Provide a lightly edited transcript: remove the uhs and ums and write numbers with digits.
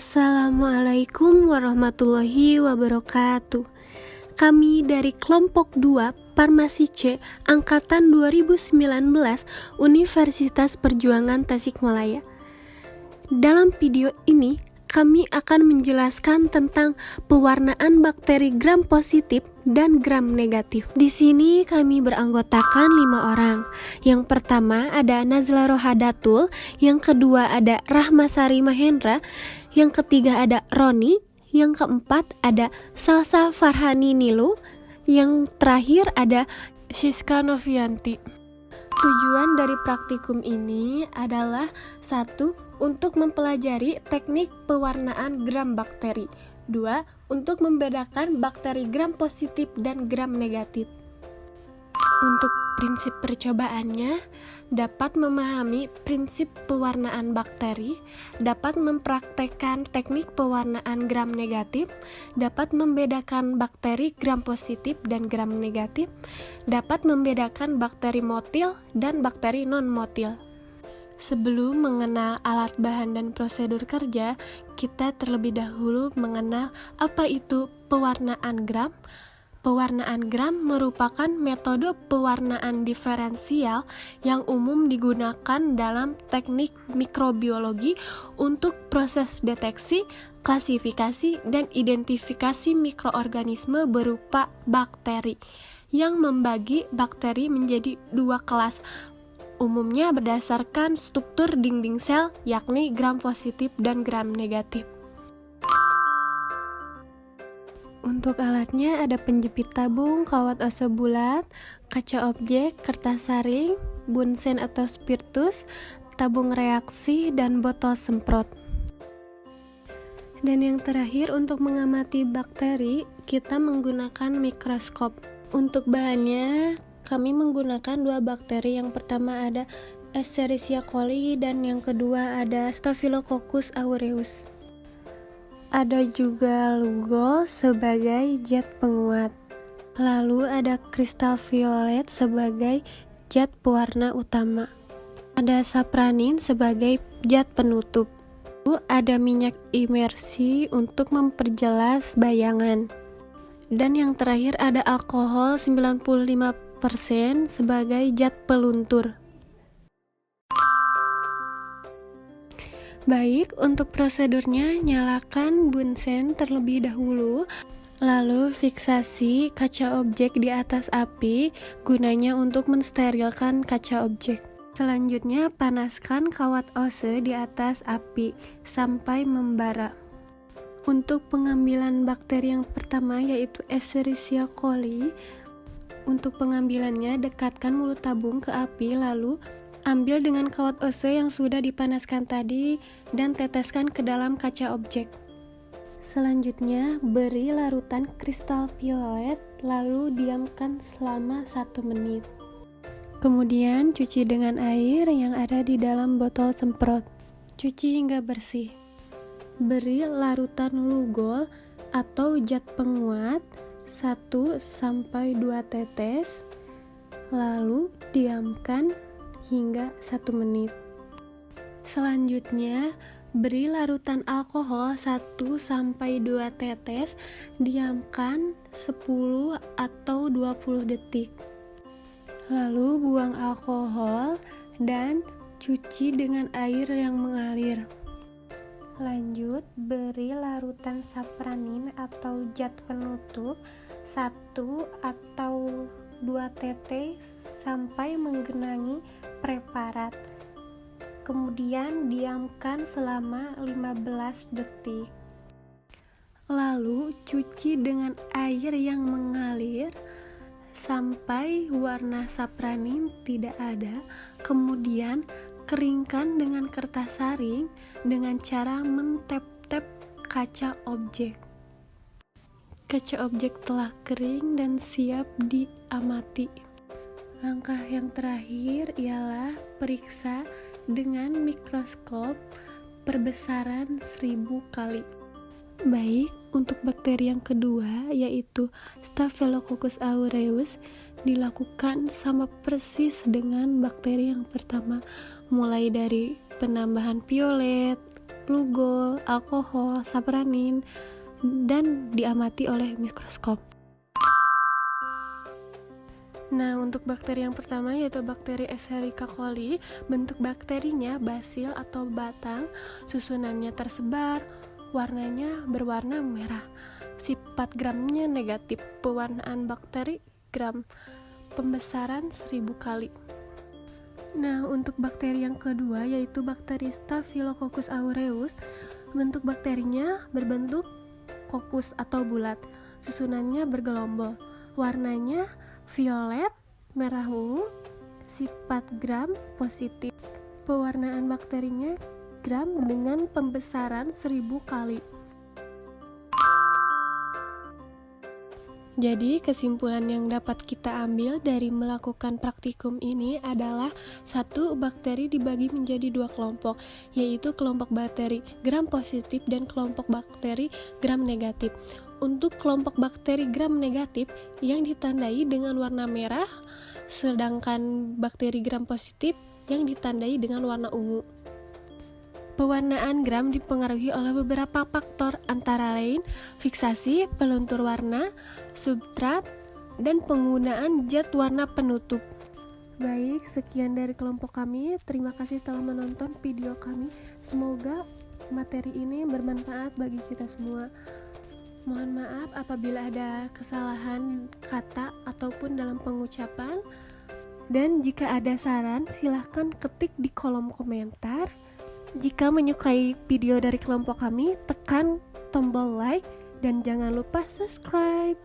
Assalamualaikum warahmatullahi wabarakatuh. Kami dari kelompok 2 Farmasi C Angkatan 2019 Universitas Perjuangan Tasikmalaya. Dalam video ini kami akan menjelaskan tentang pewarnaan bakteri gram positif dan gram negatif. Di sini kami beranggotakan 5 orang. Yang pertama ada Nazla Rohadatul, yang kedua ada Rahmasari Mahendra, yang ketiga ada Roni, yang keempat ada Salsa Farhani Nilu, yang terakhir ada Siska Novianti. Tujuan dari praktikum ini adalah 1. Untuk mempelajari teknik pewarnaan gram bakteri. 2. Untuk membedakan bakteri gram positif dan gram negatif. Untuk prinsip percobaannya, dapat memahami prinsip pewarnaan bakteri, dapat mempraktekkan teknik pewarnaan gram negatif, dapat membedakan bakteri gram positif dan gram negatif, dapat membedakan bakteri motil dan bakteri non-motil. Sebelum mengenal alat bahan dan prosedur kerja, kita terlebih dahulu mengenal apa itu pewarnaan gram. Pewarnaan gram merupakan metode pewarnaan diferensial yang umum digunakan dalam teknik mikrobiologi untuk proses deteksi, klasifikasi, dan identifikasi mikroorganisme berupa bakteri, yang membagi bakteri menjadi 2 kelas, umumnya berdasarkan struktur dinding sel, yakni gram positif dan gram negatif. Untuk alatnya ada penjepit tabung, kawat ose bulat, kaca objek, kertas saring, bunsen atau spiritus, tabung reaksi, dan botol semprot. Dan yang terakhir, untuk mengamati bakteri, kita menggunakan mikroskop. Untuk bahannya, kami menggunakan 2 bakteri. Yang pertama ada Escherichia coli dan yang kedua ada Staphylococcus aureus. Ada juga Lugol sebagai zat penguat. Lalu ada kristal violet sebagai zat pewarna utama. Ada sapranin sebagai zat penutup. Lalu ada minyak imersi untuk memperjelas bayangan. Dan yang terakhir ada alkohol 95% sebagai zat peluntur. Baik, untuk prosedurnya nyalakan bunsen terlebih dahulu, lalu fiksasi kaca objek di atas api gunanya untuk mensterilkan kaca objek. Selanjutnya panaskan kawat ose di atas api sampai membara. Untuk pengambilan bakteri yang pertama yaitu Escherichia coli, untuk pengambilannya dekatkan mulut tabung ke api lalu ambil dengan kawat ose yang sudah dipanaskan tadi dan teteskan ke dalam kaca objek. Selanjutnya, beri larutan kristal violet lalu diamkan selama 1 menit. Kemudian, cuci dengan air yang ada di dalam botol semprot. Cuci hingga bersih. Beri larutan Lugol atau zat penguat 1-2 tetes, lalu diamkan hingga 1 menit. Selanjutnya, beri larutan alkohol 1-2 tetes, diamkan 10 atau 20 detik. Lalu buang alkohol dan cuci dengan air yang mengalir. Lanjut, beri larutan sapranin atau zat penutup 1 atau 2 tetes sampai menggenangi preparat. Kemudian diamkan selama 15 detik. Lalu cuci dengan air yang mengalir sampai warna sapranin tidak ada. Kemudian keringkan dengan kertas saring dengan cara mentep-tep kaca objek. Kaca objek telah kering dan siap diamati. Langkah yang terakhir ialah periksa dengan mikroskop perbesaran 1000 kali. Baik, untuk bakteri yang kedua yaitu Staphylococcus aureus dilakukan sama persis dengan bakteri yang pertama, mulai dari penambahan violet, lugol, alkohol, saponin, dan diamati oleh mikroskop. Nah, untuk bakteri yang pertama yaitu bakteri Escherichia coli. Bentuk bakterinya basil atau batang, susunannya tersebar, warnanya berwarna merah. Sifat gramnya negatif, pewarnaan bakteri gram, pembesaran 1000 kali. Nah, untuk bakteri yang kedua yaitu bakteri Staphylococcus aureus. Bentuk bakterinya berbentuk kokus atau bulat, susunannya bergelombol, warnanya violet, merah ungu, sifat gram positif. Pewarnaan bakterinya gram dengan pembesaran 1000 kali. Jadi kesimpulan yang dapat kita ambil dari melakukan praktikum ini adalah satu, bakteri dibagi menjadi dua kelompok, yaitu kelompok bakteri gram positif dan kelompok bakteri gram negatif. Untuk kelompok bakteri gram negatif yang ditandai dengan warna merah, sedangkan bakteri gram positif yang ditandai dengan warna ungu. Pewarnaan gram dipengaruhi oleh beberapa faktor, antara lain fiksasi, peluntur warna, substrat, dan penggunaan zat warna penutup. Baik, sekian dari kelompok kami. Terima kasih telah menonton video kami. Semoga materi ini bermanfaat bagi kita semua. Mohon maaf apabila ada kesalahan kata ataupun dalam pengucapan. Dan jika ada saran, silahkan ketik di kolom komentar. Jika menyukai video dari kelompok kami, tekan tombol like dan jangan lupa subscribe.